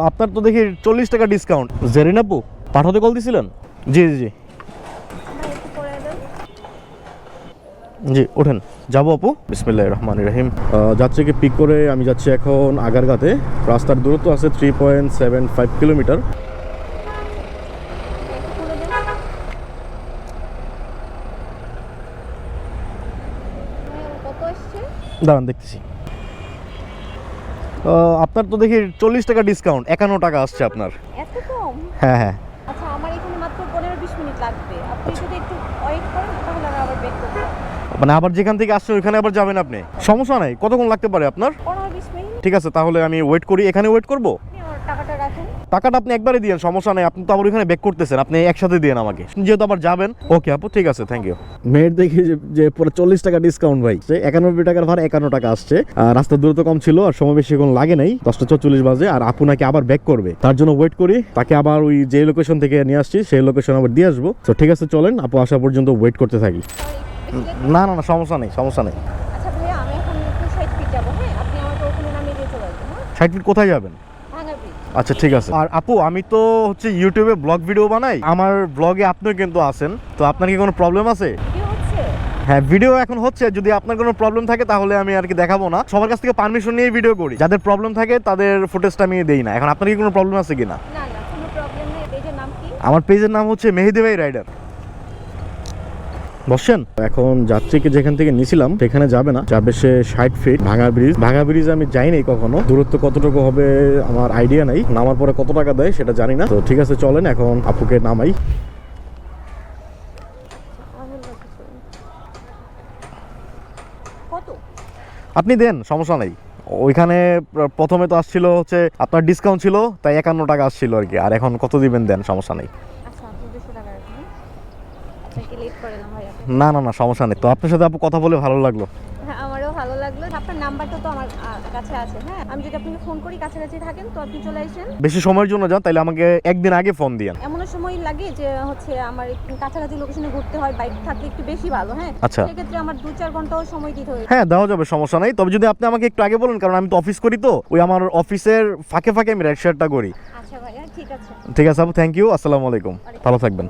আপনার তো দেখি 40 টাকা ডিসকাউন্ট। জেরিন আপু পাঠাতে কল দিছিলেন? জি জি জি জি, ওঠেন, যাবো আপু। বিসমিল্লাহির রহমানির রহিম। যাত্রীকে পিক করে আমি যাচ্ছি এখন আগারগাঁতে। রাস্তার দূরত্ব আছে 3.75 কিলোমিটার। দাঁড়ান দেখতেছি। আপনার তো দেখি 40 টাকা ডিসকাউন্ট, 51 টাকা আসছে আপনার। এত কম? হ্যাঁ হ্যাঁ। আচ্ছা, আমার এখানে মাত্র 15-20 মিনিট লাগবে। আপনি যদি একটু ওয়েট করেন তাহলে আমি আবার ব্যাক করব। মানে আবার যেখান থেকে আসছেন ওইখানে আবার যাবেন আপনি? সমস্যা নাই, কতক্ষণ লাগতে পারে আপনার? 15-20 মিনিট। ঠিক আছে, তাহলে আমি ওয়েট করি, এখানে ওয়েট করব। আপনি আমার টাকাটা রাখেন। টাকাটা আপনি একবারে দিয়েন, সমস্যা নেই। আপনি তো আবার ওইখানে ব্যাক করতেছেন, আপনি একসাথে দিয়েন আমাকে, যেহেতু আবার যাবেন। ওকে আপু, ঠিক আছে, থ্যাংক ইউ। মেয়ের দেখি যে পুরো 40 টাকা ডিসকাউন্ট ভাই। 91 টাকার ভাড়া 51 টাকা আসছে। রাস্তার দূরত্ব কম ছিল আর সময় বেশি এখন লাগে নাই। 10:44 বাজে আর আপু নাকি আবার ব্যাক করবে, তার জন্য ওয়েট করি। তাকে আবার ওই যে লোকেশন থেকে নিয়ে আসছি সেই লোকেশন আবার দিয়ে আসবো। তো ঠিক আছে, চলেন আপু আসা পর্যন্ত ওয়েট করতে থাকি। না না না, সমস্যা নেই, সমস্যা নেই। আচ্ছা ভাইয়া, আমি এখন একটু 60 ফিট যাবো। হ্যাঁ, আপনি আমাকে ওখানে নামিয়ে দিয়ে চলে আসবেন। 60 ফিট কোথায় যাবেন? ভাঙা ব্রিজ। আচ্ছা ঠিক আছে। আর আপু, আমি তো হচ্ছে ইউটিউবে ব্লগ ভিডিও বানাই, আমার ব্লগে আপনিও কিন্তু আছেন, তো আপনার কি কোনো প্রবলেম আছে? ভিডিও হচ্ছে? হ্যাঁ, ভিডিও এখন হচ্ছে। যদি আপনার কোনো প্রবলেম থাকে তাহলে আমি আর কি দেখাবো না। সবার কাছ থেকে পারমিশন নিয়ে ভিডিও করি, যাদের প্রবলেম থাকে তাদের ফুটেজটা আমি দেই না। এখন আপনার কি কোনো প্রবলেম আছে কিনা? না না, কোনো প্রবলেম নেই। পেজের নাম কি? আমার পেজের নাম হচ্ছে মেহেদি ভাই রাইডার। বসছেন? এখন যাত্রীকে যেখান থেকে নিয়েছিলাম সেখানে যাবে না, যাবে সে 60 ফিট ভাঙা ব্রিজ। ভাঙা ব্রিজ আমি যাইনি কখনো, দূরত্ব কতটুকু হবে আমার আইডিয়া নাই। নামার পরে কত টাকা দেয় সেটা জানি না। তো ঠিক আছে, চলেন এখন আপুকে নামাই। কত? আপনি দেন, সমস্যা নাই। ওইখানে প্রথমে তো আসছিল হচ্ছে আপনার ডিসকাউন্ট ছিল, তাই 51 টাকা আসছিল আর কি। আর এখন কত দিবেন দেন, সমস্যা নেই। আচ্ছা, আপনি 200 টাকা রাখুন। আচ্ছা, কি লেট করে না ভাইয়া? না না না, সমস্যা নেই। তো আপনার সাথে আপু কথা বলে ভালো লাগলো। হ্যাঁ, আমারও ভালো লাগলো। আপনার নাম্বারটা তো আমার কাছে আছে। হ্যাঁ, আমি যদি আপনাকে ফোন করি, কাছাকাছি থাকেন, তো আপনি চলে আসেন। বেশি সময়ের জন্য যান তাহলে আমাকে একদিন আগে ফোন দিয়েন। এমন সময় লাগে যে হচ্ছে আমার একটু কাছাকাছি লোকেশনে ঘুরতে হয়, বাইক থাকলে একটু বেশি ভালো। হ্যাঁ, আচ্ছা। সেক্ষেত্রে আমার 2-4 ঘন্টাও সময় দিতে হয়। হ্যাঁ, দেওয়া যাবে, সমস্যা নাই। তবে যদি আপনি আমাকে একটু আগে বলেন, কারণ আমি তো অফিস করি, তো ওই আমার অফিসের ফাঁকে ফাঁকে আমি রাইড শেয়ারটা করি। আচ্ছা ভাইয়া, ঠিক আছে। ঠিক আছে আপু, থ্যাংক ইউ। আসসালামু আলাইকুম, ভালো থাকবেন।